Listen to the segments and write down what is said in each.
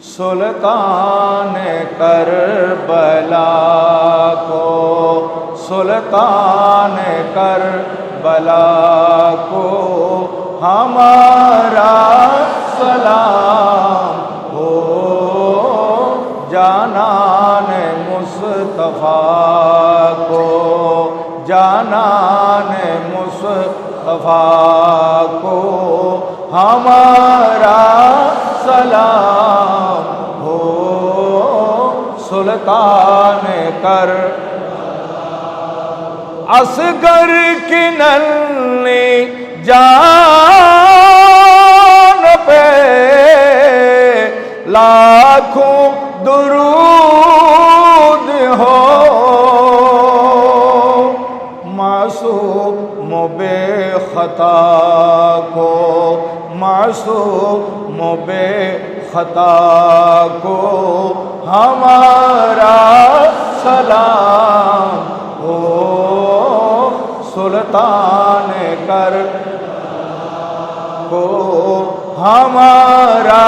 سلطان کربلا کو، سلطان کربلا کو ہمارا سلام ہو، جانان مصطفیٰ کو، جانان مصطفیٰ کو ہمارا سلام ہو، سلطان اصغر کی ننھی جان پہ لاکھوں درود ہو، معصوم بے خطا کو، معصوم بے خطا کو ہمارا سلام ہو، سلطان کو ہمارا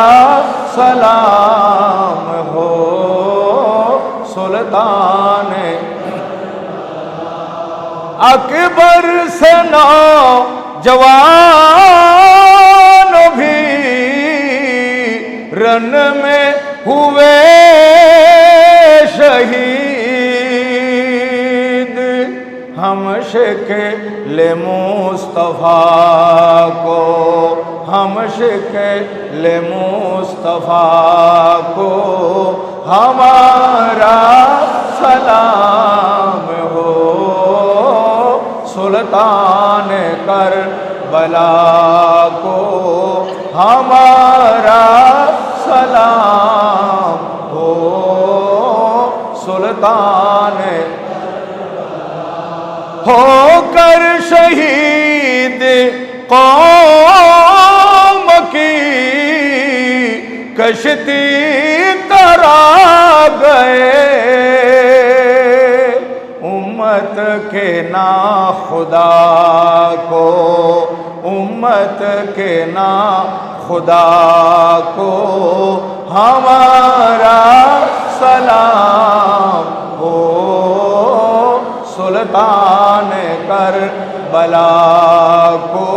سلام ہو، سلطان اکبر سے نوجوان بھی رن میں ہوئے شہید، ہم شکل مصطفیٰ کو، ہم شکل مصطفیٰ کو ہمارا سلام ہو، سلطان کربلا کو ہمارا سلام ہو، سلطان ہو کر شہید قوم کی کشتی ترا گئے، امت کے ناخدا کو، امت کے ناخدا کو ہمارا سلام ہو، سلطان کربلا کو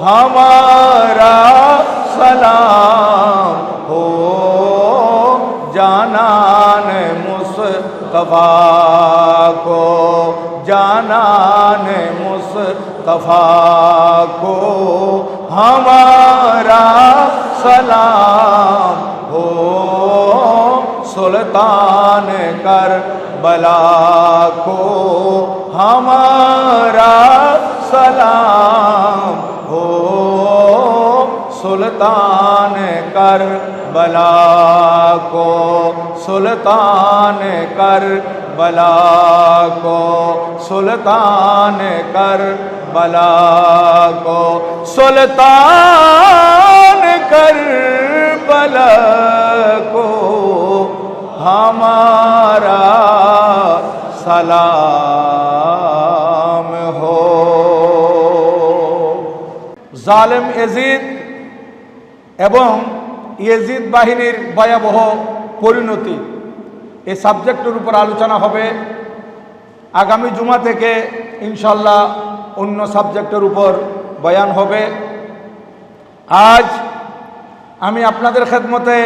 ہمارا سلام ہو، جانان مصطفیٰ کو، جانان مصطفیٰ کو ہمارا سلام ہو، سلطان کربلا کو ہمارا سلام ہو، سلطان کربلا کو، سلطان کربلا کو، سلطان کربلا کو، سلطان کربلا کو ہمارا সালাম হো। জালেম ইয়াজিদ এবং ইয়াজিদ বাহিনীর ভয়াবহ পরিণতি এই সাবজেক্টের উপর আলোচনা হবে। আগামী জুমা থেকে ইনশাল্লাহ অন্য সাবজেক্টের উপর বয়ান হবে। আজ আমি আপনাদের খেদমতে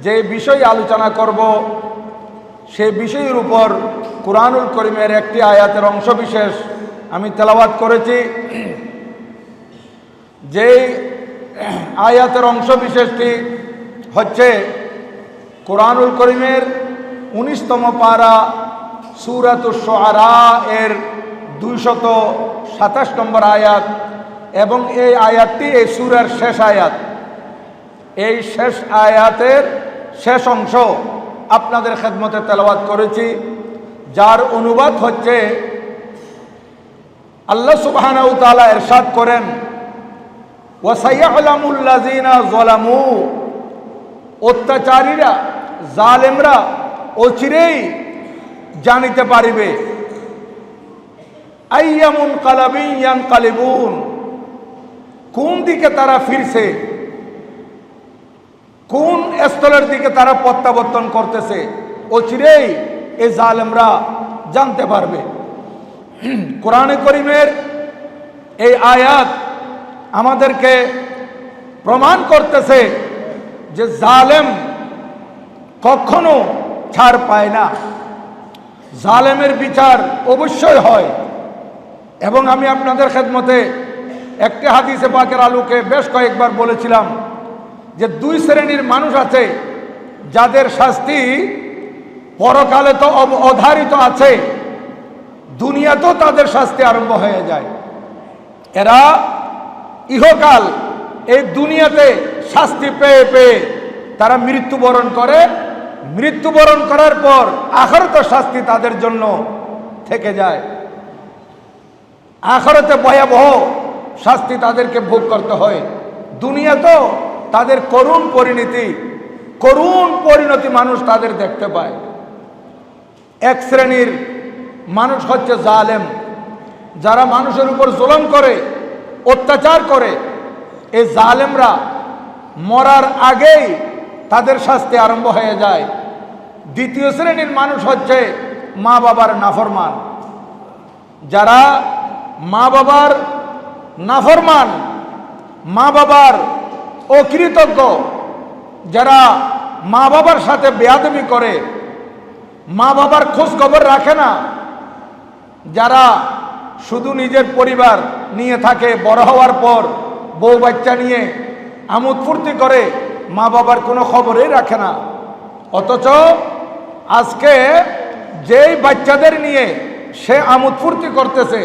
যে বিষয় আলোচনা করব সেই বিষয়ের উপর কুরআনুল কারীমের একটি আয়াতের অংশবিশেষ আমি তেলাওয়াত করেছি। যেই আয়াতের অংশবিশেষটি হচ্ছে কুরআনুল কারীমের 19তম পারা সূরাতুশ শুআরা এর 227 নম্বর আয়াত এবং এই আয়াতটি এই সূরার শেষ আয়াত। এই শেষ আয়াতের শেষ অংশ আপনাদের খেদমতে তেলাওয়াত করেছি, যার অনুবাদ হচ্ছে আল্লাহ সুবহানাহু ওয়া তাআলা ইরশাদ করেন, ওয়া সায়ালামুল লাযিনা যালামু, অত্যাচারীরা জালেমরা অচিরেই জানিতে পারিবে, আইয়ামুন কালাবিন ইয়ানকালিবুন, কোন দিকে তারা ফিরছে, কোন স্থলের দিকে তারা প্রত্যাবর্তন করতেছে অচিরেই এই জালেমরা জানতে পারবে। কোরআনে করিমের এই আয়াত আমাদেরকে প্রমাণ করতেছে যে জালেম কখনো ছাড় পায় না, জালেমের বিচার অবশ্যই হয়। এবং আমি আপনাদের খেদমতে একটি হাদিসে পাকের আলোকে বেশ কয়েকবার বলেছিলাম যে দুই শ্রেণীর মানুষ আছে যাদের শাস্তি পরকালে তো অধারিত আছে, দুনিয়াতেও তাদের শাস্তি আরম্ভ হয়ে যায়। এরা ইহকাল এই দুনিয়াতে শাস্তি পেয়ে পেয়ে তারা মৃত্যুবরণ করে, মৃত্যুবরণ করার পর আখিরাতে শাস্তি তাদের জন্য থেকে যায়। আখিরাতে ভয়াবহ শাস্তি তাদেরকে ভোগ করতে হয়। দুনিয়াতেও তাদের করুণ পরিণতি মানুষ তাদের দেখতে পায়। এক শ্রেণীর মানুষ হচ্ছে জালেম, যারা মানুষের উপর জুলুম করে, অত্যাচার করে। এই জালেমরা মরার আগেই তাদের শাস্তি আরম্ভ হয়ে যায়। দ্বিতীয় শ্রেণীর মানুষ হচ্ছে মা বাবার নাফরমান, যারা মা বাবার নাফরমান, মা বাবার অকৃতজ্ঞ, যারা মা বাবার সাথে বেয়াদবি করে, মা বাবার খোঁজ খবর রাখে না, যারা শুধু নিজের পরিবার নিয়ে থাকে, বড় হওয়ার পর বউ বাচ্চা নিয়ে আমোদ ফুর্তি করে, মা বাবার কোনো খবরই রাখে না। অথচ আজকে যেই বাচ্চাদের নিয়ে সে আমোদ ফুর্তি করতেছে,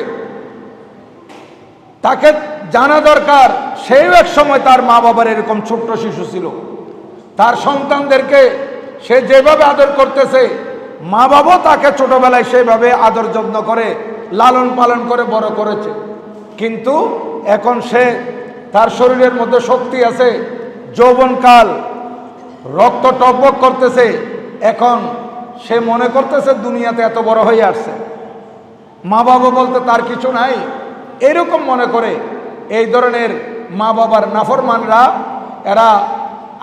তাকে জানা দরকার সেই এক সময় তার মা বাবার এরকম ছোট্ট শিশু ছিল। তার সন্তানদেরকে সে যেভাবে আদর করতেছে, মা বাবাও তাকে ছোটবেলায় সেইভাবে আদর যত্ন করে লালন পালন করে বড় করেছে। কিন্তু এখন সে, তার শরীরের মধ্যে শক্তি আছে, যৌবনকাল, রক্ত টকবক করতেছে, এখন সে মনে করতেছে দুনিয়াতে এত বড় হয়ে আসছে, মা বাবা বলতে তার কিছু নাই, এরকম মনে করে। এই ধরনের মা বাবার নাফরমানরা এরা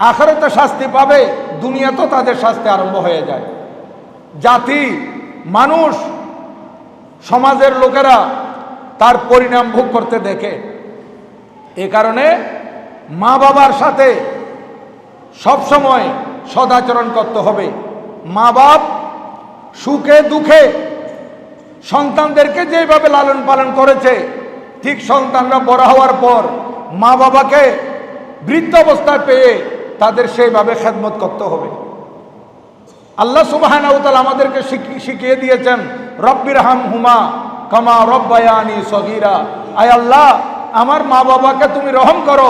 আখিরাতে শাস্তি পাবে, দুনিয়াতেও তাদের শাস্তি আরম্ভ হয়ে যায়। জাতি, মানুষ, সমাজের লোকেরা তার পরিণাম ভোগ করতে দেখে। এ কারণে মা বাবার সাথে সবসময় সদাচরণ করতে হবে। মা বাপ সুখে দুঃখে সন্তানদেরকে যেভাবে লালন পালন করেছে, ঠিক সন্তানরা বড় হওয়ার পর মা বাবাকে বৃদ্ধ অবস্থায় পেয়ে তাদের সেইভাবে খেদমত করতে হবে। আল্লাহ সুবহানাহু ওয়া তাআলা আমাদেরকে শিখিয়ে দিয়েছেন, রব্বির হামহুমা কামা রব্বায়ানি সগীরা। আয় আল্লাহ, আমার মা বাবাকে তুমি রহম করো,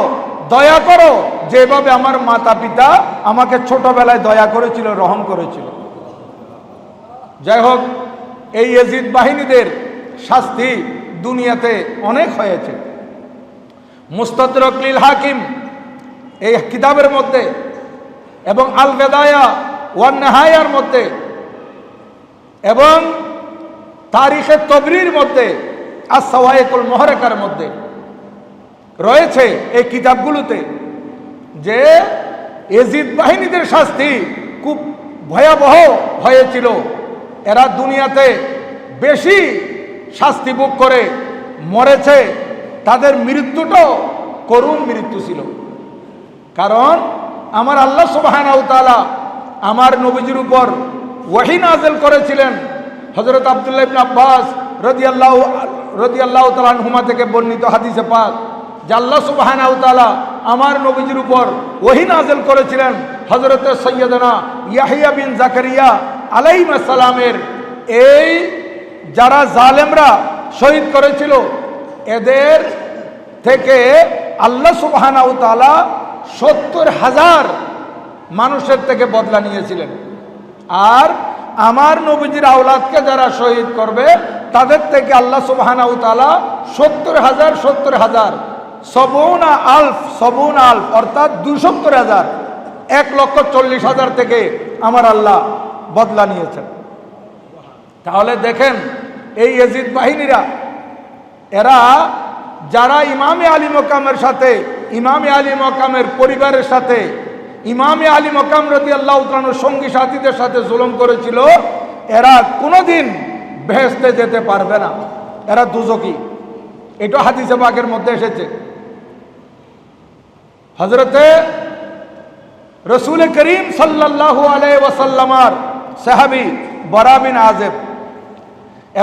দয়া করো, যেভাবে আমার মাতা পিতা আমাকে ছোটবেলায় দয়া করেছিল, রহম করেছিল। যাই হোক, এই ইয়াজিদ বাহিনীদের শাস্তি দুনিয়াতে অনেক হয়েছে। মুস্তাদরাক লিল হাকিম এই কিতাবের মধ্যে এবং আল বেদায়া ওয়ান নেহায়ার মধ্যে এবং তারিখে তবরির মধ্যে আস-সাওয়াইকুল মুহরাকার মধ্যে রয়েছে এই কিতাবগুলোতে যে ইয়াজিদ বাহিনীদের শাস্তি খুব ভয়াবহ হয়েছিল। এরা দুনিয়াতে বেশি শাস্তি ভোগ করে মরেছে, তাদের মৃত্যুটাও করুণ মৃত্যু ছিল। কারণ আমার আল্লাহ সুবহানাহু ওয়া তাআলা আমার নবীজির উপর ওহী নাযিল করেছিলেন। হযরত আব্দুল্লাহ ইবনে আব্বাস রাদিয়াল্লাহু তাআলা আনহুমা থেকে বর্ণিত হাদিসে পাক যে আল্লাহ সুবহানাহু ওয়া তাআলা আমার নবীজির উপর ওহী নাযিল করেছিলেন হযরত সাইয়্যিদানা ইয়াহইয়া বিন জাকারিয়া আলাইহিস সালামের এই যারা জালেমরা শহীদ করেছিল, এদের থেকে আল্লাহ সুবহানাহু ওয়া তাআলা ৭০,০০০ মানুষের থেকে বদলা নিয়েছিলেন। আর আমার নবীজির আওলাদকে যারা শহীদ করবে তাদের থেকে আল্লাহ সুবহানাহু ওয়া তাআলা ৭০,০০০ ৭০ আলফ অর্থাৎ ২৭০,০০০ ১,৪০,০০০ থেকে আমার আল্লাহ বদলা নিয়েছেন। তাহলে দেখেন এই ইয়াজিদ বাহিনীরা, এরা যারা ইমামে আলী মকামের সাথে, ইমামে আলী মকামের পরিবারের সাথে ইমামে আলী মকাম রাদিয়াল্লাহু তাআলার সঙ্গী সাথীদের সাথে জুলুম করেছিল, এরা কোনোদিন বেহেশতে যেতে পারবে না, এরা দুজকি। এটা হাদিসে পাকের মধ্যে এসেছে। হযরতে রাসূল করিম সাল্লাল্লাহু আলাইহি ওয়াসাল্লামের সাহাবী বারা বিন আযিব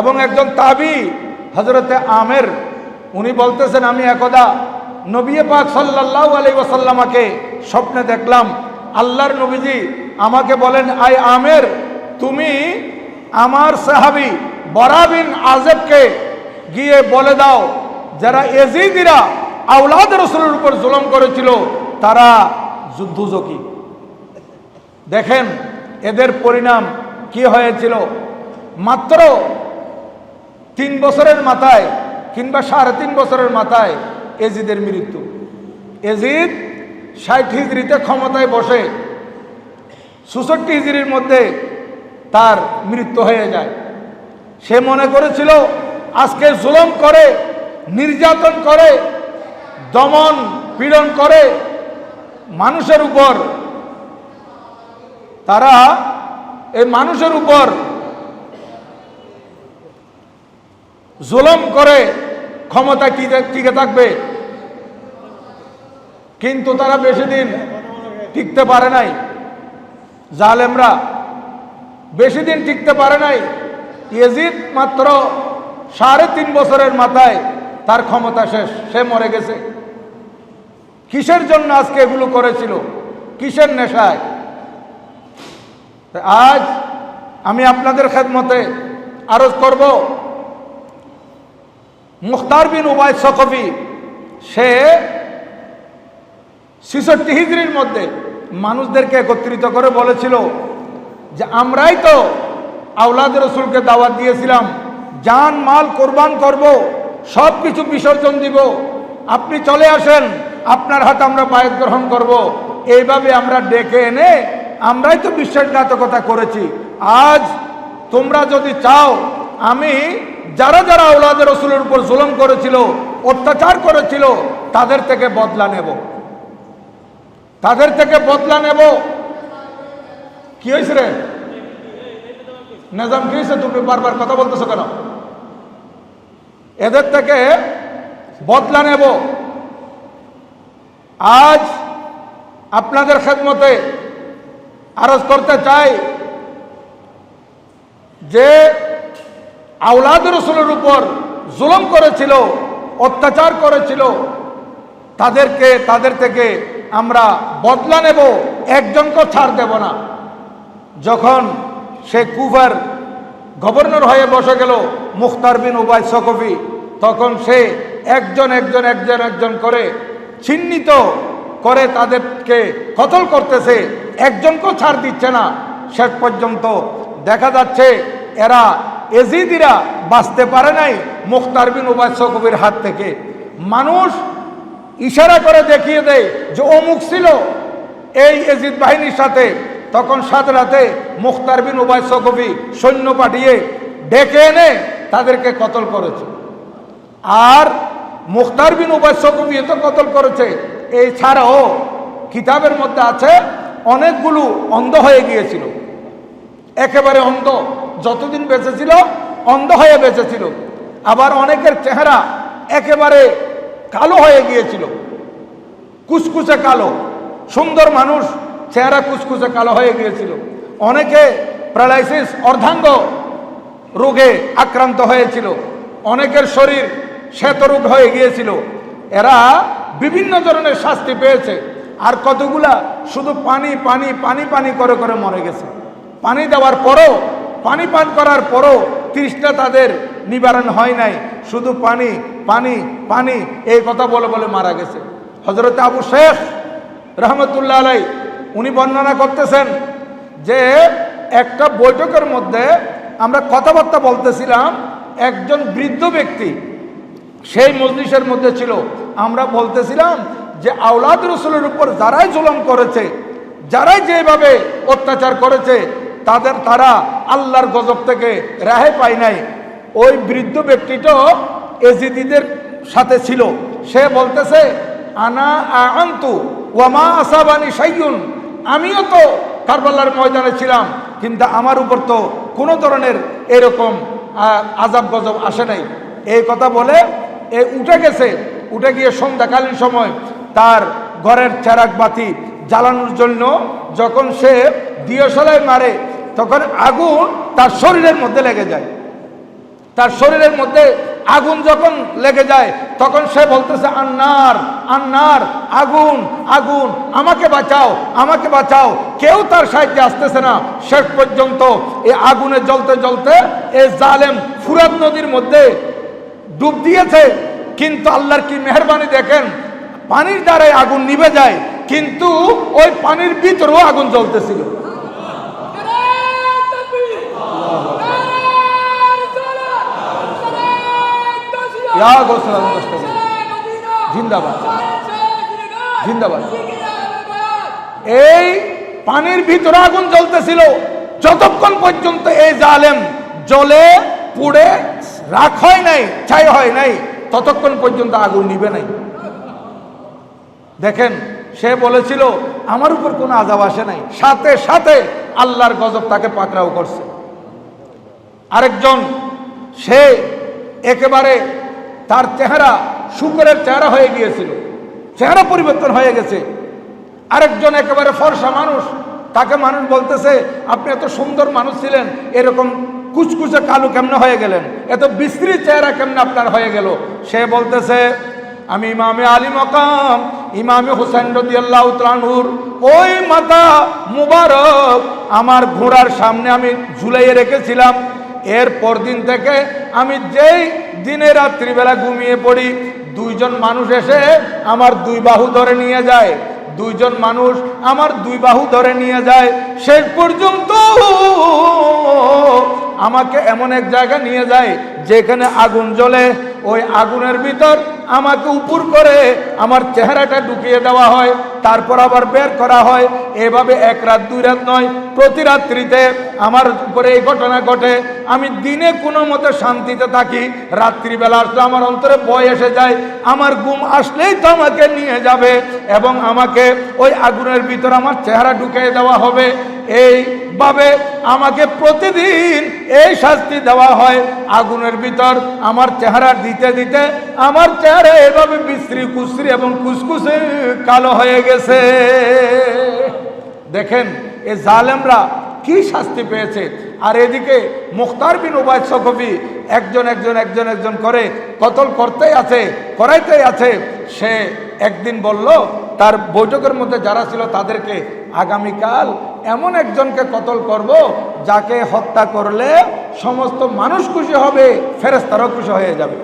এবং একজন তাবী হযরতে আমের, উনি বলতেছেন, আমি একদা নবী পাক সাল্লাল্লাহু আলাইহি ওয়াসাল্লামকে স্বপ্নে দেখলাম। আল্লাহর নবীজি আমাকে বলেন, আই আমের, তুমি আমার সাহাবী বারা বিন আযিবকে গিয়ে বলে দাও, যারা এজিদিরা আওলাদ রাসূলের উপর জুলুম করেছিল তারা যুদ্ধজকি। দেখেন এদের পরিণাম কি হয়েছিল। মাত্র 3 বছরের মাথায় কিংবা 3.5 বছরের মাথায় এজিদের মৃত্যু। এজিদ 60 হিজরিতে ক্ষমতায় বসে, 64 হিজরির মধ্যে তার মৃত্যু হয়ে যায়। সে মনে করেছিল আজকে জুলুম করে, নির্যাতন করে, দমন পীড়ন করে মানুষের উপর, তারা এই মানুষের উপর জুলুম করে ক্ষমতা টিকে থাকবে, কিন্তু তারা বেশি দিন টিকতে পারে নাই। জালেমরা বেশি দিন টিকতে পারে নাই। ইয়াজিদ মাত্র 3.5 বছরের মাথায় তার ক্ষমতা শেষ, সে মরে গেছে। কিসের জন্য আজকে এগুলো করেছিল? কিসের নেশায়? আজ আমি আপনাদের খেদমতে আরজ করব, মুখতার বিন উবাইদ সকফি, সে 66 হিজরির মধ্যে মানুষদেরকে একত্রিত করে বলেছিল যে আমরাই তো আওলাদ রসুলকে দাওয়াত দিয়েছিলাম, জান মাল কোরবান করব, সব কিছু বিসর্জন দিব, আপনি চলে আসেন, আপনার হাতে আমরা বায়াত গ্রহণ করব। এইভাবে আমরা ডেকে এনে আমরাই তো বিশ্বাসঘাতকতা করেছি। আজ তোমরা যদি চাও, আমি যারা যারা আওলাদ রসুলের উপর জুলুম করেছিল, অত্যাচার করেছিল, তাদের থেকে বদলা নেব, তাদের থেকে বদলা নেব। কি হয়েছে রে নিজাম, কি হয়েছে? তুমি বারবার কথা বলতেছো কেন? এদের থেকে বদলা নেব। আজ আপনাদের খেদমতে আরজ করতে চাই যে আওলাদ রসুলের উপর জুলুম করেছিল, অত্যাচার করেছিল, তাদের থেকে আমরা বদলা নেব, একজনকে ছাড় দেব না। যখন সে কুফার গভর্নর হয়ে বসে গেল মুখতার বিন উবাইদ সকফি, তখন সে একজন করে চিহ্নিত করে তাদেরকে কতল করতেছে, একজনকেও ছাড় দিচ্ছে না। শেষ পর্যন্ত দেখা যাচ্ছে এরা এজিদিরা বাঁচতে পারে নাই মুখতার বিন উবাইদ সকফির হাত থেকে। মানুষ ইশারা করে দেখিয়ে দেয় যে অমুক ছিল এই এজিদ বাহিনীর সাথে, তখন সাথে রাতে মুখতার বিন উবাইদ সকফি সৈন্য পাঠিয়ে ডেকে এনে তাদেরকে কতল করেছে। আর মুখতার বিন উবাইদ সকফি এত কতল করেছে, এই ছাড়াও কিতাবের মধ্যে আছে অনেকগুলো অন্ধ হয়ে গিয়েছিল, একেবারে অন্ধ, যতদিন বেঁচে ছিল অন্ধ হয়ে বেঁচেছিল। আবার অনেকের চেহারা একেবারে কালো হয়ে গিয়েছিল, কুচকুচে কালো, সুন্দর মানুষ চেহারা কুচকুচে কালো হয়ে গিয়েছিল। অনেকে প্যারালাইসিস অর্ধাঙ্গ রোগে আক্রান্ত হয়েছিল, অনেকের শরীর শ্বেতরোগ হয়ে গিয়েছিল। এরা বিভিন্ন ধরনের শাস্তি পেয়েছে। আর কতগুলা শুধু পানি পানি পানি পানি করে করে মরে গেছে। পানি দেওয়ার পরও, পানি পান করার পরও তৃষ্ণা তাদের নিবারণ হয় নাই, শুধু পানি পানি পানি এই কথা বলে বলে মারা গেছে। হযরত আবু শেখ রহমতুল্লাহ আলাই উনি বর্ণনা করতেছেন যে একটা বৈঠকের মধ্যে আমরা কথাবার্তা বলতেছিলাম, একজন বৃদ্ধ ব্যক্তি সেই মজলিসের মধ্যে ছিল। আমরা বলতেছিলাম যে আওলাদ রসুলের উপর যারাই জুলুম করেছে, যারাই যেভাবে অত্যাচার করেছে, তারা আল্লাহর গজব থেকে রেহাই পায় নাই। ওই বৃদ্ধ ব্যক্তিটাও এজিদিদের সাথে ছিল। সে বলতেছে, আনা আনতু ওয়ামা আসাবানি শাইউন আমিও তো কারবালার ময়দানে ছিলাম, কিন্তু আমার উপর তো কোনো ধরনের এরকম আযাব গজব আসে নাই। এই কথা বলে এ উঠে গেছে। উঠে গিয়ে সন্ধ্যাকালীন সময় তার ঘরের চেরাগ বাতি জ্বালানোর জন্য যখন সে দিয়শালায় মারে, তখন আগুন তার শরীরের মধ্যে লেগে যায়। তার শরীরের মধ্যে আগুন যখন লেগে যায়, তখন সে বলতেছে, আন্নার আন্নার, আগুন আগুন, আমাকে বাঁচাও আমাকে বাঁচাও। কেউ তার সাহায্যে আসতেছে না। শেষ পর্যন্ত এই আগুনে জ্বলতে জ্বলতে এই জালেম ফুরাত নদীর মধ্যে ডুব দিয়েছে। কিন্তু আল্লাহর কি মেহেরবানি দেখেন, পানির দ্বারাই আগুন নিভে যায়, কিন্তু ওই পানির ভিতরেও আগুন জ্বলতেছিল। জিন্দাবাদ জিন্দাবাদ। এই পানির ভিতরে আগুন জ্বলতেছিল। যতক্ষণ পর্যন্ত এই জালেম জ্বলে পুড়ে রাখ হয় নাই, ছাই হয় নাই, ততক্ষণ পর্যন্ত আগুন নিবে নাই। দেখেন, সে বলেছিল আমার উপর কোনো আযাব আসে নাই, সাথে সাথে আল্লাহর গজব তাকে পাকড়াও করছে। আরেকজন, সে একেবারে তার চেহারা শুকরের চেহারা হয়ে গিয়েছিল, চেহারা পরিবর্তন হয়ে গেছে। আরেকজন একেবারে ফর্সা মানুষ, তাকে মানুষ বলতেছে, আপনি এত সুন্দর মানুষ ছিলেন, এরকম কুচকুচে কালো কেমনে হয়ে গেলেন, এত বিশ্রী চেহারা কেমনে আপনার হয়ে গেল? সে বলতেছে, আমি ইমামে আলী মকাম ইমামে হুসাইন রাদিয়াল্লাহু তাআলা আনহুর ওই মাথা মুবারক আমার ঘোড়ার সামনে আমি ঝুলাইয়ে রেখেছিলাম। এর পরদিন থেকে আমি যেই দিনে রাত্রিবেলা ঘুমিয়ে পড়ি, দুইজন মানুষ এসে আমার দুই বাহু ধরে নিয়ে যায়, দুইজন মানুষ আমার দুই বাহু ধরে নিয়ে যায়। শেষ পর্যন্ত আমাকে এমন এক জায়গা নিয়ে যায় যেখানে আগুন জ্বলে। ওই আগুনের ভিতর আমাকে উপর করে আমার চেহারাটা ঢুকিয়ে দেওয়া হয়, তারপর আবার বের করা হয়। এভাবে এক রাত দুই রাত নয়, প্রতি রাত্রিতে আমার উপরে এই ঘটনা ঘটে। আমি দিনে কোনো মতে শান্তিতে থাকি, রাত্রিবেলা আসলে আমার অন্তরে ভয় এসে যায়, আমার ঘুম আসলেই তো আমাকে নিয়ে যাবে এবং আমাকে ওই আগুনের ভিতর আমার চেহারা ঢুকিয়ে দেওয়া হবে। এইভাবে আমাকে প্রতিদিন এই শাস্তি দেওয়া হয়। আগুনের ভিতর আমার চেহারা দিতে দিতে আমার চেহারা এভাবে বিশ্রী কুশ্রী এবং কুসকুসে কালো হয়ে গেছে। দেখেন এই জালেমরা কি শাস্তি পেয়েছে। আর এদিকে মুখতার বিন উবাইদ সকফি একজন একজন একজন একজন করে কতল করতেই আছে, করাইতেই আছে। সে একদিন বলল তার বৈঠকের মধ্যে যারা ছিল তাদেরকে, আগামীকাল এমন একজনকে কতল করব যাকে হত্যা করলে সমস্ত মানুষ খুশি হবে, ফেরেশতারাও খুশি হয়ে যাবে।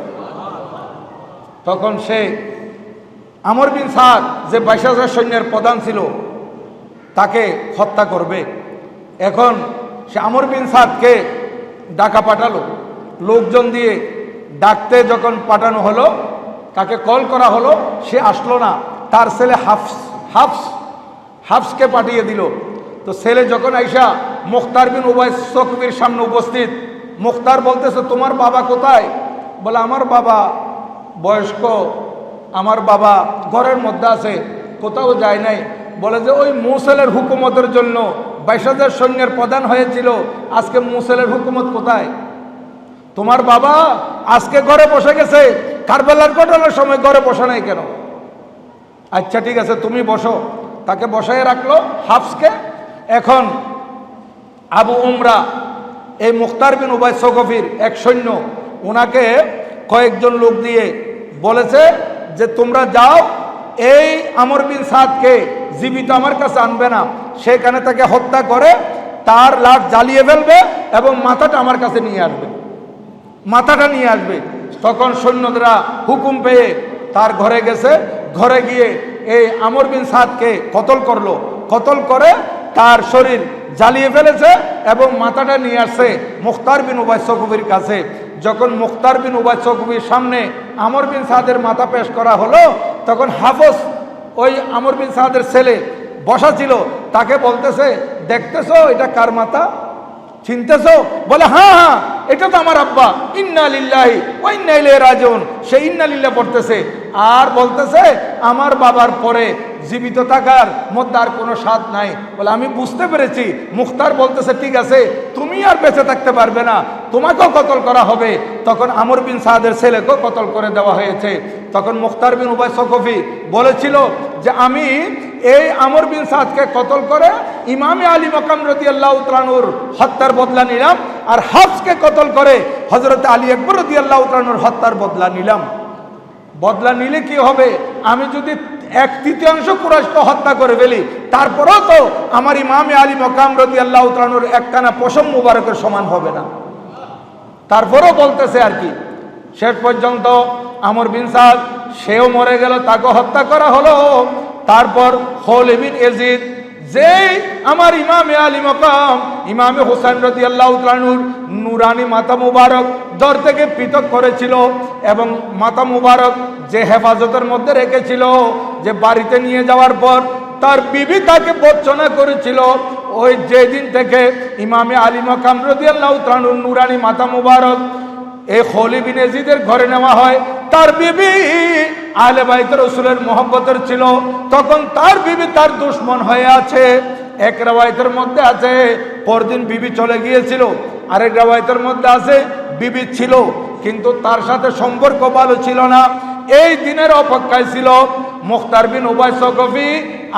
তখন সে আমর বিন সাদ, যে 22,000 সৈন্যের প্রধান ছিল, তাকে হত্যা করবে। এখন সে আমর বিন সাদকে ডাকা পাঠালো, লোকজন দিয়ে ডাকতে যখন পাঠানো হলো, তাকে কল করা হলো, সে আসলো না। তার ছেলে হাফসকে পাঠিয়ে দিল। তো ছেলে যখন আইসা মুখতার বিন উবাইদ সকফির সামনে উপস্থিত, মুখতার বলতেছে, তোমার বাবা কোথায়? বলে, আমার বাবা বয়স্ক, আমার বাবা ঘরের মধ্যে আছে, কোথাও যায় নাই। বলে যে ওই মুসেলের হুকুমতের জন্য 22,000 সৈন্যের প্রধান হয়েছিল, আজকে মুসেলের হুকুমত কোথায়? তোমার বাবা আজকে ঘরে বসে গেছে, কারবালার ঘটনার সময় ঘরে বসে নাই কেন? আচ্ছা ঠিক আছে, তুমি বসো। তাকে বসায় রাখলো হাফসকে। এখন আবু উমরা, এই মুখতার বিন উবাইদ সকফির এক সৈন্য, ওনাকে কয়েকজন লোক দিয়ে বলেছে যে তোমরা যাও, এই আমর বিন সাদকে জীবিত আমার কাছে আনবে না, সেখানে তাকে হত্যা করে তার লাশ জ্বালিয়ে ফেলবে এবং মাথাটা আমার কাছে নিয়ে আসবে, মাথাটা নিয়ে আসবে। তখন সৈন্যরা হুকুম পেয়ে তার ঘরে গেছে। ঘরে গিয়ে এই আমর বিন সাদকে কতল করলো, কতল করে তার শরীর জ্বালিয়ে ফেলেছে এবং মাথাটা নিয়ে আসছে মুখতার বিন উবাইদ সকফির কাছে। যখন মুখতার বিন উবাইদ সকফির সামনে আমর বিন সাদের মাথা পেশ করা হলো, তখন হাফস, ওই আমর বিন সাদের ছেলে বসা ছিল, তাকে বলতেছে, দেখতেছো এটা কার মাথা, চিনতেছো? বলে, হ্যাঁ হ্যাঁ, এটা তো আমার আব্বা, ইন্না লিল্লাহি ওয়া ইন্না ইলাইহি রাজিউন। সে ইন্না লিল্লাহ পড়তেছে আর বলতেছে আমার বাবার পরে জীবিত থাকার মধ্যে আর কোনো স্বাদ নাই। বলে আমি বুঝতে পেরেছি। মুখতার বলতেছে ঠিক আছে, তুমি আর বেঁচে থাকতে পারবে না, তোমাকেও কতল করা হবে। তখন আমর বিন সাদের ছেলেকেও কতল করে দেওয়া হয়েছে। তখন মুখতার বিন উবাই সকফি বলেছিল যে আমি এই আমর বিন সাদকে কতল করে ইমামে আলী মকাম রাদিয়াল্লাহু তাআলা আনহুর হত্যার বদলা নিলাম, আর হাফসকে কতল করে হযরত আলী আকবর রাদিয়াল্লাহু তাআলা আনহুর হত্যার বদলা নিলাম। বদলা নিলে কি হবে? আমি যদি 1/3 কুরাইশকে হত্যা করে ফেলি, তারপরেও তো আমার ইমামে আলী মকাম রাদিয়াল্লাহু তাআলা আনহুর একখানা পশম মুবারকের সমান হবে না। তারপরেও বলতেছে আর কি। শেষ পর্যন্ত আমর বিন সাদ সেও মরে গেল, তাকে হত্যা করা হলো। তারপর খালিদ বিন ইয়াজিদ, যেই আমার ইমামে আলী মকাম ইমামে হুসাইন রাদিয়াল্লাহু তাআলা আনহুর নুরানি মাথা মুবারক দর থেকে পৃথক করেছিল, এবং মাথা মুবারক যে হেফাজতের মধ্যে রেখেছিল, যে বাড়িতে নিয়ে যাওয়ার পর তার বিবি তাকে বর্চনা করেছিল, ওই যেদিন থেকে ইমামে আলী মকাম রাদিয়াল্লাহু তাআলা আনহুর নুরানি মাথা মুবারক এই খালিদ বিন ইয়াজিদের ঘরে নেওয়া হয়। তার বিবি আহলে বাইত রাসূলের মহব্বতের ছিল, তখন তার বিবি তার দুশমন হয়ে আছে। এক রাওয়ায়াতের মধ্যে আছে পরদিন বিবি চলে গিয়েছিল, আরেক রাওয়ায়াতের মধ্যে আছে বিবি ছিল কিন্তু তার সাথে সম্পর্ক ভালো ছিল না। এই দিনের অপেক্ষায় ছিল। মুখতার বিন উবাই সকফি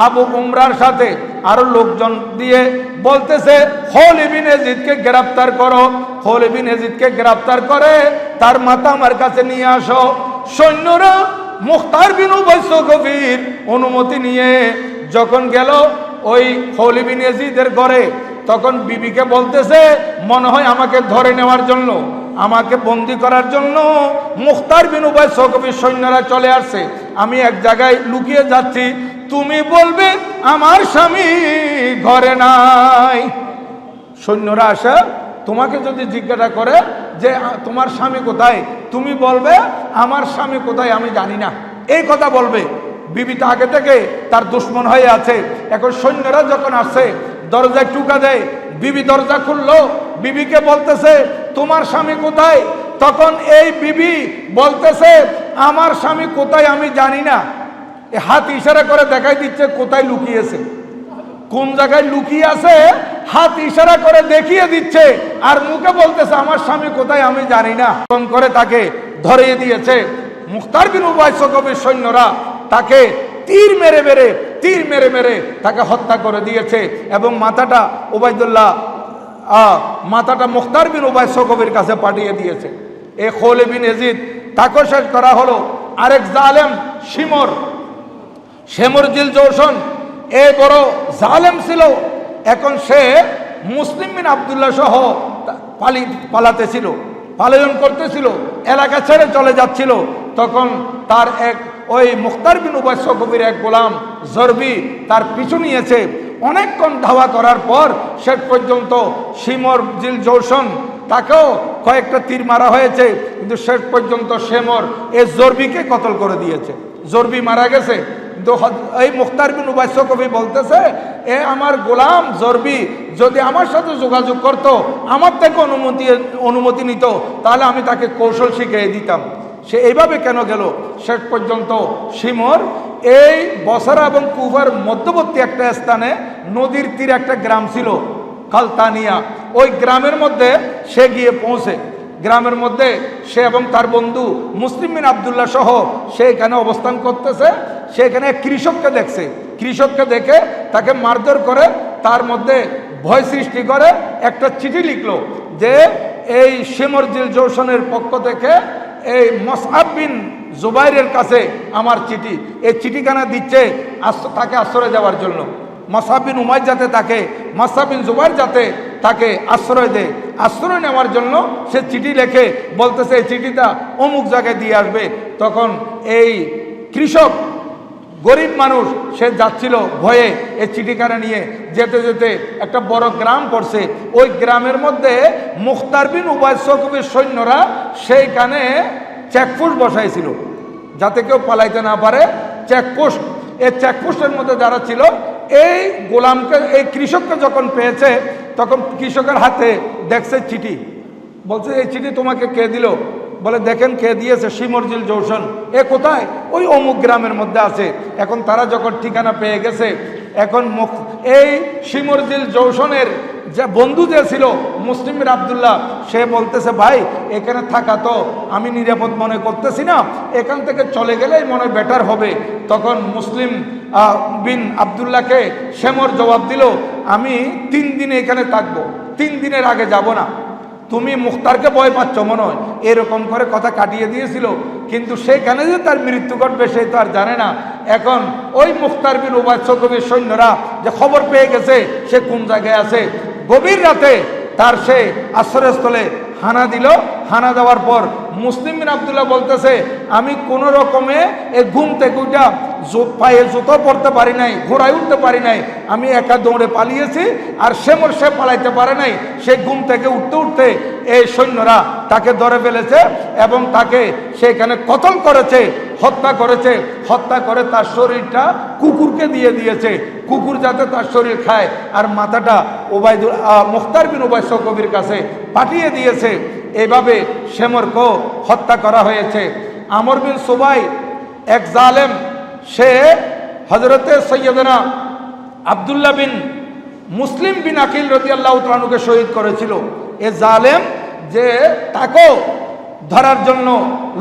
আবু উমরার সাথে আরো লোকজন দিয়ে বলতেছে খালিদ বিন ইয়াজিদকে গ্রেফতার করো, খালিদ বিন ইয়াজিদকে গ্রেফতার করে তার মাথা আমার কাছে নিয়ে আসো। সৈন্যরা মুখতার বিন উবাই সকফির অনুমতি নিয়ে যখন গেল ওই খালিদ বিন ইয়াজিদের ঘরে, তখন বিবিকে বলতেছে মনে হয় আমাকে ধরে নেওয়ার জন্য, আমাকে বন্দি করার জন্য মুখতার বিন উবাই সকফির সৈন্যরা চলে আসছে। আমি এক জায়গায় লুকিয়ে যাচ্ছি, তুমি বলবে আমার স্বামী ঘরে নাই। সৈন্যরা আসে, তোমাকে যদি জিজ্ঞাসা করে যে তোমার স্বামী কোথায়, তুমি বলবে আমার স্বামী কোথায় আমি জানি না, এই কথা বলবে। বিবি তো আগে থেকে তার দুশমন হয়ে আছে। এখন সৈন্যরা যখন আসছে দরজায় টুকা দেয়, বিবি দরজা খুললো, বিবিকে বলতেছে তোমার স্বামী কোথায়? তখন এই বিবি বলতেছে আমার স্বামী কোথায় আমি জানি না। হাত ইশারা করে দেখাই দিচ্ছে কোথায় লুকিয়েছে, কোন জায়গায় লুকিয়ে আছে, হাত ইশারা করে দেখিয়ে দিচ্ছে, আর মুখে বলতেছে আমার স্বামী কোথায় আমি জানি না। ফোন করে তাকে ধরিয়ে দিয়েছে। মুখতার বিন উবাই সকফির সৈন্যরা তাকে তীর মেরে মেরে তাকে হত্যা করে দিয়েছে, এবং মাথাটা মাথাটা মুখতার বিন উবাই সকফির কাছে পাঠিয়ে দিয়েছে। এই খালিদ বিন ইয়াজিদ তাকে শেষ করা হলো। আরেক জালেম শেমর জিল জৌশন, এ বড় জালেম ছিল। এখন সে মুসলিম বিন আব্দুল্লাহ সহ পালাতে ছিল, পালায়ন করতেছিল, এলাকা ছেড়ে চলে যাচ্ছিল। তখন তার ওই মুখতার বিন উবাই সকফির এক গোলাম জরবি তার পিছু নিয়েছে। অনেকক্ষণ ধাওয়া করার পর শেষ পর্যন্ত শিমর জিল জৌশন তাকেও কয়েকটা তীর মারা হয়েছে, কিন্তু শেষ পর্যন্ত শেমর এই জরবিকে কতল করে দিয়েছে। জরবি মারা গেছে, কিন্তু এই মুখতার বিন উবাই সকফি বলতেছে এ আমার গোলাম জরবি যদি আমার সাথে যোগাযোগ করত, আমার থেকে অনুমতি নিত, তাহলে আমি তাকে কৌশল শিখিয়ে দিতাম। সে এইভাবে কেন গেল? শেষ পর্যন্ত শিমর এই বসরা এবং কুফার মধ্যবর্তী একটা স্থানে নদীর তীরে একটা গ্রাম ছিল কালতানিয়া, ওই গ্রামের মধ্যে সে গিয়ে পৌঁছে। গ্রামের মধ্যে সে এবং তার বন্ধু মুসলিম বিন আব্দুল্লাহ সহ সে এখানে অবস্থান করতেছে। সে এখানে কৃষককে দেখছে, কৃষককে দেখে তাকে মারধর করে, তার মধ্যে ভয় সৃষ্টি করে একটা চিঠি লিখলো যে এই শিমর জিল জৌশনের পক্ষ থেকে এই মুসআব বিন জুবাইরের কাছে আমার চিঠি, এই চিঠিখানা দিচ্ছে তাকে আশ্রয় দেওয়ার জন্য। মুসআব বিন উমাইর যাতে তাকে, মুসআব বিন জুবাইর যাতে তাকে আশ্রয় দেয়, আশ্রয় নেওয়ার জন্য সে চিঠি লেখে, বলতেছে এই চিঠিটা অমুক জায়গায় দিয়ে আসবে। তখন এই কৃষক গরিব মানুষ সে যাচ্ছিল ভয়ে এই চিঠিখানা নিয়ে, যেতে যেতে একটা বড় গ্রাম পড়ছে। ওই গ্রামের মধ্যে মুখতার বিন উবাই সকফির সৈন্যরা সেইখানে চেকপোস্ট বসাইছিল যাতে কেউ পালাইতে না পারে। চেকপোস্ট, এই চেকপোস্টের মধ্যে যারা ছিল এই গোলামকে, এই কৃষককে যখন পেয়েছে তখন কৃষকের হাতে দেখছে চিঠি, বলছে এই চিঠি তোমাকে কে দিল? বলে দেখেন কে দিয়েছে, শিমরজিল জৌশন। এ কোথায়? ওই অমুক গ্রামের মধ্যে আছে। এখন তারা যখন ঠিকানা পেয়ে গেছে, এখন এই শিমরজিল জৌশনের যে বন্ধু যে ছিল মুসলিম বিন আবদুল্লাহ, সে বলতেছে ভাই এখানে থাকা তো আমি নিরাপদ মনে করতেছি না, এখান থেকে চলে গেলেই মনে হয় বেটার হবে। তখন মুসলিম বিন আবদুল্লাহকে শেমর জবাব দিল, আমি 3 দিন এখানে থাকবো, 3 দিনের আগে যাব না, তুমি মুখতারকে ভয় পাচ্ছ মনে হয়, এরকম করে কথা কাটিয়ে দিয়েছিল। কিন্তু সেখানে যে তার মৃত্যু ঘটবে সে তো আর জানে না। এখন ওই মুখতার বিন উবাই কবির সৈন্যরা যে খবর পেয়ে গেছে সে কোন জায়গায় আছে, গভীর রাতে তার সে আশ্রয়স্থলে হানা দিল। হানা দেওয়ার পর মুসলিম বিন আবদুল্লাহ বলতেছে, আমি কোনো রকমে এই ঘুম থেকে উঠা পায়ে জুতো পরতে পারি নাই, ঘোড়ায় উঠতে পারি নাই, আমি একা দৌড়ে পালিয়েছি। আর সে পালাইতে পারে নাই। সে ঘুম থেকে উঠতে উঠতে এই সৈন্যরা তাকে ধরে ফেলেছে এবং তাকে সেখানে কতল করেছে, হত্যা করেছে। হত্যা করে তার শরীরটা কুকুরকে দিয়ে দিয়েছে, কুকুর যাতে তার শরীর খায়। আর মাথাটা মুখতার বিন উবাই কবির কাছে পাঠিয়ে দিয়েছে। এইভাবে শেমরকেও হত্যা করা হয়েছে। আমর বিন সুবাই এক জালেম, সে হজরতে সৈয়দনা আবদুল্লাহ বিন মুসলিম বিন আকিল রাদিয়াল্লাহু তাআলা আনহুকে শহীদ করেছিল। এ জালেম যে তাকেও ধরার জন্য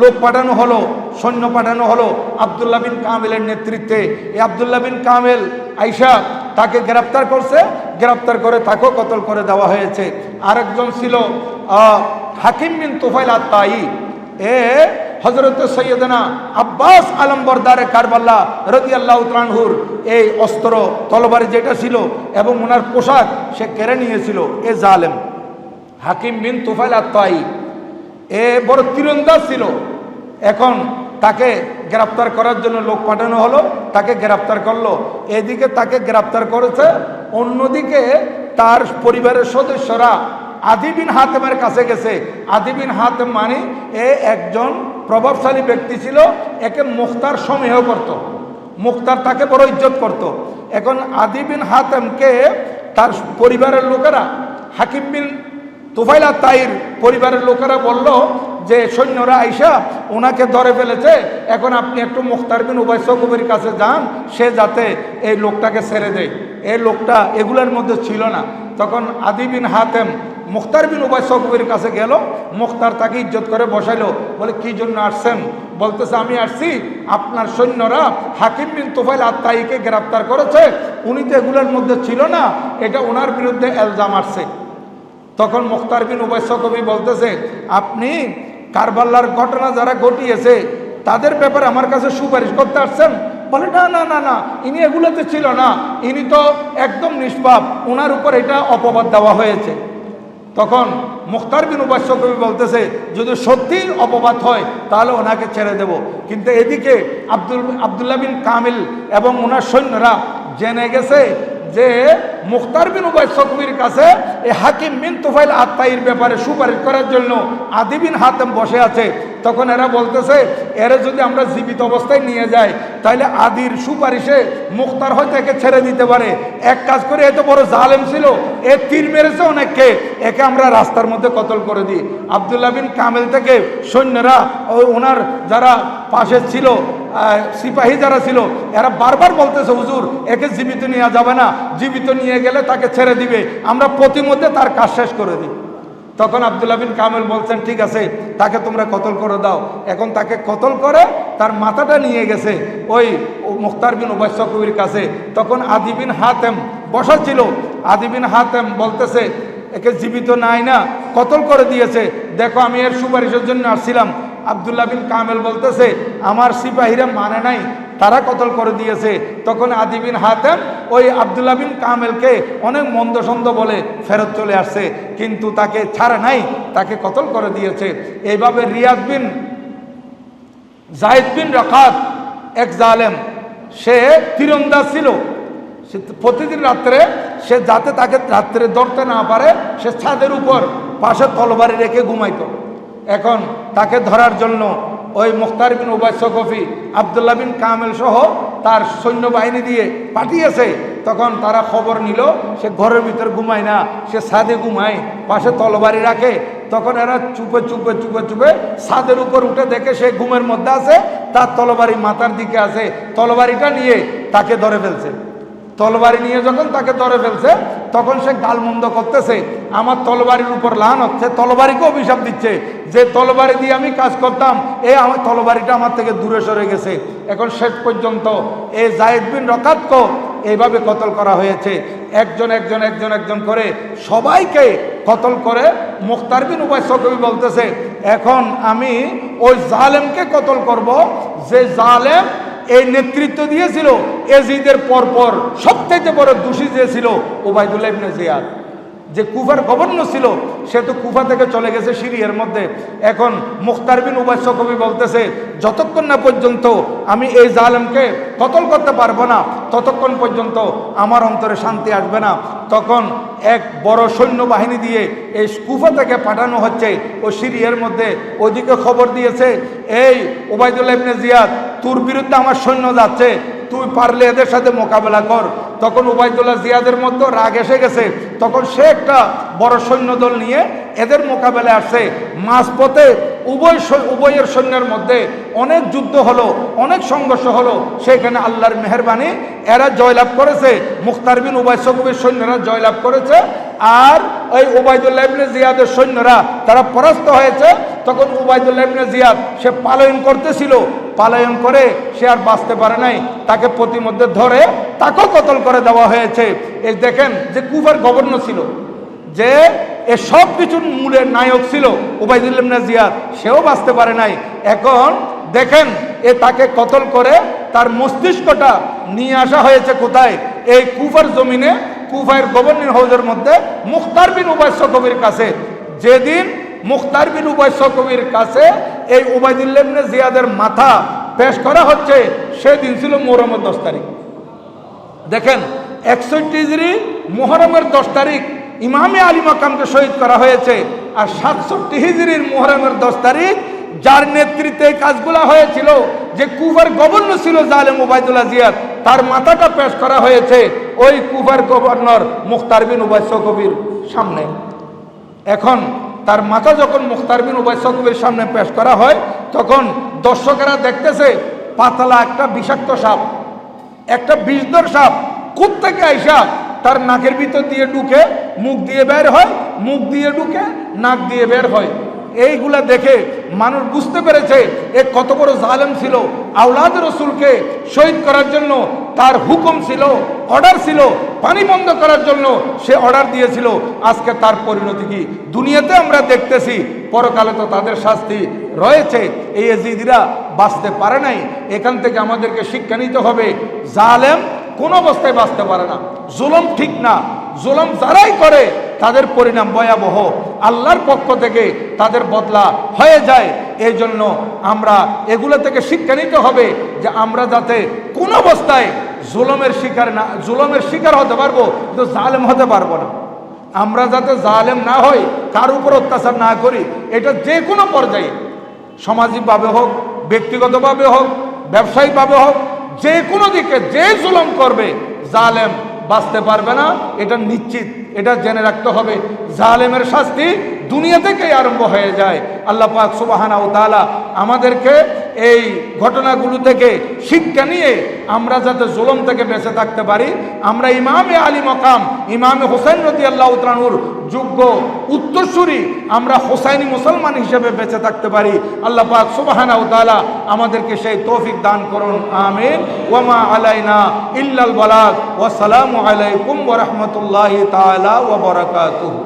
লোক পাঠানো হলো, সৈন্য পাঠানো হলো আবদুল্লাহ বিন কামেলের নেতৃত্বে। এই আবদুল্লাহ বিন কামেল আইসা তাকে গ্রেফতার করছে, গ্রেফতার করে তাকেও কতল করে দেওয়া হয়েছে। আরেকজন ছিল হাকিম বিন তুফাইল আত-তাই। এ হযরত সৈয়দনা আব্বাস আলমবরদারে কারবালা রাদিয়াল্লাহু তাআলা আনহুর এই অস্ত্র তলবারি যেটা ছিল এবং ওনার পোশাক সে কেড়ে নিয়েছিল। এ জালেম হাকিম বিন তুফাইল আত-তাই এ বড় তীরন্দাজ ছিল। এখন তাকে গ্রেফতার করার জন্য লোক পাঠানো হলো, তাকে গ্রেফতার করলো। এদিকে তাকে গ্রেফতার করেছে, অন্যদিকে তার পরিবারের সদস্যরা আদি বিন হাতেমের কাছে গেছে। আদি বিন হাতেম মানে এ একজন প্রভাবশালী ব্যক্তি ছিল, একে মুখতার সমীহ করত, মুখতার তাকে বড় ইজ্জত করত। এখন আদি বিন হাতেমকে তার পরিবারের লোকেরা, হাকিম বিন তুফাইল আত-তাইর পরিবারের লোকেরা বলল যে সৈন্যরা আইসা ওনাকে ধরে ফেলেছে, এখন আপনি একটু মুখতার বিন উবাই কবির কাছে যান, সে যাতে এই লোকটাকে ছেড়ে দেয়। এই লোকটা এগুলোর মধ্যে ছিল না। তখন আদি বিন হাতেম মুখতার বিন উবাই কবির কাছে গেল। মুখতার তাকে ইজ্জত করে বসাইলো, বলে কি জন্য আসছেন? বলতেছে আমি আসছি আপনার সৈন্যরা হাকিম বিন তুফাইল আত-তাইকে গ্রেফতার করেছে, উনি তো এগুলোর মধ্যে ছিল না, এটা ওনার বিরুদ্ধে ইলজাম আসছে। তখন মুখতার বিন উবাই কবি বলতেছে, আপনি কারবালার ঘটনা যারা ঘটিয়েছে তাদের ব্যাপারে আমার কাছে সুপারিশ করতে আসছেন? বলে না না না না, ইনি এগুলোতে ছিল না, ইনি তো একদম নিষ্পাপ, ওনার উপর এটা অপবাদ দেওয়া হয়েছে। তখন মুখতার বিন উবাই কবি বলতেছে, যদি সত্যি অপবাদ হয় তাহলে ওনাকে ছেড়ে দেব। কিন্তু এদিকে আবদুল্লাহ বিন কামিল এবং ওনার সৈন্যরা জেনে গেছে যে মুখতার বিন উবাই কবির কাছে এই হাকিম বিন তুফাইল আত-তাইর ব্যাপারে সুপারিশ করার জন্য আদি বিন হাতেম বসে আছে। তখন এরা বলতেছে, এরা যদি আমরা জীবিত অবস্থায় নিয়ে যাই তাহলে আদির সুপারিশে মুখতার হয়তো একে ছেড়ে দিতে পারে। এক কাজ করে, এত বড় জালেম ছিল, এ তীর মেরেছে অনেককে, একে আমরা রাস্তার মধ্যে কতল করে দিই। আবদুল্লাহ বিন কামেল থেকে সৈন্যরা ওনার যারা পাশে ছিল সিপাহী যারা ছিল এরা বারবার বলতেছে, হুজুর একে জীবিত নেওয়া যাবে না, জীবিত নিয়ে গেলে তাকে ছেড়ে দিবে, আমরা প্রতিমধ্যে তার কাজ শেষ করে দিই। তখন আবদুল্লাহ বিন কামেল বলছেন, ঠিক আছে তাকে তোমরা কতল করে দাও। এখন তাকে কতল করে তার মাথাটা নিয়ে গেছে ওই মুখতার বিন উবাই কবির কাছে। তখন আদি বিন হাতেম বসা ছিল। আদি বিন হাতেম বলতেছে, একে জীবিত নাই না, কতল করে দিয়েছে, দেখো আমি এর সুপারিশের জন্য আসছিলাম। আবদুল্লাহ বিন কামেল বলতেছে, আমার সিপাহীরা মানে নাই, তারা কতল করে দিয়েছে। তখন আদি বিন হাতেম ওই আবদুল্লাহ বিন কামেলকে অনেক মন্দ সন্দ বলে ফেরত চলে আসছে, কিন্তু তাকে ছাড়া নাই, তাকে কতল করে দিয়েছে। এইভাবে রিয়াদ বিন জাহিদ বিন রাকাত এক জালেম, সে তীরন্দাজ ছিল। সে প্রতিদিন রাত্রে সে যাতে তাকে রাত্রে ধরতে না পারে সে ছাদের উপর পাশে তলবারি রেখে ঘুমাইত। এখন তাকে ধরার জন্য ওই মুখতার বিন উবাই কবি আবদুল্লাহ বিন কামেল সহ তার সৈন্যবাহিনী দিয়ে পাঠিয়েছে। তখন তারা খবর নিল সে ঘরের ভিতর ঘুমায় না, সে ছাদে ঘুমায়, পাশে তলবারি রাখে। তখন এরা চুপে চুপে চুপে চুপে ছাদের উপর উঠে দেখে সে ঘুমের মধ্যে আছে, তার তলবারি মাথার দিকে আছে, তলবারিটা নিয়ে তাকে ধরে ফেলছে। তলবারি নিয়ে যখন তাকে ধরে ফেলছে তখন সে গালমন্দ করতেছে, আমার তলবারির উপর লান হচ্ছে, তলবারিকে অভিশাপ দিচ্ছে যে তলবারি দিয়ে আমি কাজ করতাম, আমার তলবারিটা আমার থেকে দূরে সরে গেছে। এখন শেষ পর্যন্ত এই যায়েদ বিন রকাতকে এইভাবে কতল করা হয়েছে। একজন একজন একজন একজন করে সবাইকে কতল করে মুখতার বিন উবাই সকবি বলতেছে, এখন আমি ওই জালেমকে কতল করব যে জালেম এই নেতৃত্ব দিয়েছিল এজিদের পরপর। সবথেকে বড় দোষী যে ছিল উবাইদুল্লাহ ইবনে জিয়াদ, যে কুফার গভর্নর ছিল, সে তো কুফা থেকে চলে গেছে সিরিয়ার মধ্যে। এখন মুখতার বিন উবাই সকবি বলতেছে, যতক্ষণ না পর্যন্ত আমি এই জালেমকে কতল করতে পারবো না ততক্ষণ পর্যন্ত আমার অন্তরে শান্তি আসবে না। তখন এক বড় সৈন্যবাহিনী দিয়ে এই কুফা থেকে পাঠানো হচ্ছে ও সিরিয়ার মধ্যে। ওদিকে খবর দিয়েছে, এই উবাইদুল্লাহ ইবনে জিয়াদ, তোর বিরুদ্ধে আমার সৈন্য যাচ্ছে, তুই পারলে এদের সাথে মোকাবেলা কর। তখন উবাইদুল্লাহ জিয়াদের মধ্যে রাগ এসে গেছে, তখন সে একটা বড় সৈন্যদল নিয়ে এদের মোকাবেলায় আসছে। মাঝপথে উভয়ের সৈন্যের মধ্যে অনেক যুদ্ধ হলো, অনেক সংঘর্ষ হলো। সেখানে আল্লাহর মেহেরবানি এরা জয়লাভ করেছে, মুখতার বিন উবাই সকবির সৈন্যরা জয়লাভ করেছে। আর ওই উবাইদুল্লাহ ইবনে জিয়াদের সৈন্যরা তারা পরাস্ত হয়েছে। তখন উবাইদুল্লাহ ইবনে জিয়াদ সে পালায়ন করতেছিল, পালায়ন করে সে আর বাঁচতে পারে নাই, তাকে প্রতিমধ্যে ধরে তাকেও কতল করে দেওয়া হয়েছে। এই দেখেন যে কুফার গভর্নর ছিল, যে এ সব কিছুর মূলের নায়ক ছিল উবাইদুল্লাহ ইবনে জিয়াদ, সেও বাঁচতে পারে নাই। এখন দেখেন এ তাকে কতল করে তার মস্তিষ্কটা নিয়ে আসা হয়েছে কোথায়? এই কুফার জমিনে, কুফার গভর্নর হাউসের মধ্যে মুখতার বিন উবাই সকবির কাছে। যেদিন মুখতার বিন উবাই সকবির কাছে এই উবাইদুল্লাহ ইবনে জিয়াদের মাথা পেশ করা হচ্ছে, সেদিন ছিল মুহররমের 10 তারিখ। দেখেন 61 হিজরি মুহররমের 10 তারিখ ইমামে আলী মাকামকে শহীদ করা হয়েছে। আর 67 হিজরির মুহররমের 10 তারিখ যার নেতৃত্বে কাজগুলো হয়েছিল, যে কুফার গভর্নর ছিল জালেম উবাইদুল্লাহ জিয়াদ, তার মাথাটা পেশ করা হয়েছে ওই কুফার গভর্নর মুখতার বিন উবাই সকবির সামনে। এখন তার মাথা যখন মুখতার বিন উবাই সকবির সামনে পেশ করা হয়, তখন দর্শকেরা দেখতেছে পাতলা একটা বিষাক্ত সাপ, একটা বিষধর সাপ কোত্থেকে আইসা তার নাকের ভিতর দিয়ে ঢুকে মুখ দিয়ে বের হয়, মুখ দিয়ে ঢুকে নাক দিয়ে বের হয়। এইগুলা দেখে মানুষ বুঝতে পেরেছে এ কত বড় জালেম ছিল। আওলাদ রসুলকে শহীদ করার জন্য তার হুকুম ছিল, অর্ডার ছিল, পানি বন্ধ করার জন্য সে অর্ডার দিয়েছিল। আজকে তার পরিণতি কি দুনিয়াতে আমরা দেখতেছি, পরকালে তো তাদের শাস্তি রয়েছে। এই এজিদিরা বাঁচতে পারে নাই। এখান থেকে আমাদেরকে শিক্ষা নিতে হবে, জালেম কোন অবস্থায় বাঁচতে পারে না, জুলুম ঠিক না। জুলুম যারাই করে তাদের পরিণাম ভয়াবহ, আল্লাহর পক্ষ থেকে তাদের বদলা হয়ে যায়। এই জন্য আমরা এগুলো থেকে শিক্ষা নিতে হবে যে আমরা যাতে কোন অবস্থায় জুলুমের শিকার না, জুলুমের শিকার হতে পারবো কিন্তু জালেম হতে পারবো না। আমরা যাতে জালেম না হই, কার উপর অত্যাচার না করি, এটা যে কোনো পর্যায়ে, সামাজিকভাবে হোক, ব্যক্তিগতভাবে হোক, ব্যবসায়িকভাবে হোক, যে কোনো দিকে যে জুলুম করবে জালেম বাঁচতে পারবে না, এটা নিশ্চিত। এটা জেনে রাখতে হবে। জালেমের শাস্তি দুনিয়া থেকেই আরম্ভ হয়ে যায়। আল্লাহ পাক সুবহানাহু ওয়া তাআলা আমাদেরকে এই ঘটনাগুলো থেকে শিক্ষা নিয়ে আমরা যাতে জুলুম থেকে বেঁচে থাকতে পারি, আমরা ইমামে আলী মাকাম ইমামে হোসেন রাদিয়াল্লাহু তাআলা আনহুর যোগ্য উত্তরসূরি, আমরা হোসাইনি মুসলমান হিসেবে বেঁচে থাকতে পারি। আল্লাহ পাক সুবহানাহু ওয়া তাআলা আমাদেরকে সেই তৌফিক দান করুন, আমিন। ওয়া মা আলাইনা ইল্লাল বালাগ। ওয়া আসসালামু আলাইকুম ওয়া রাহমাতুল্লাহি তাআলা ওয়া বারাকাতুহু।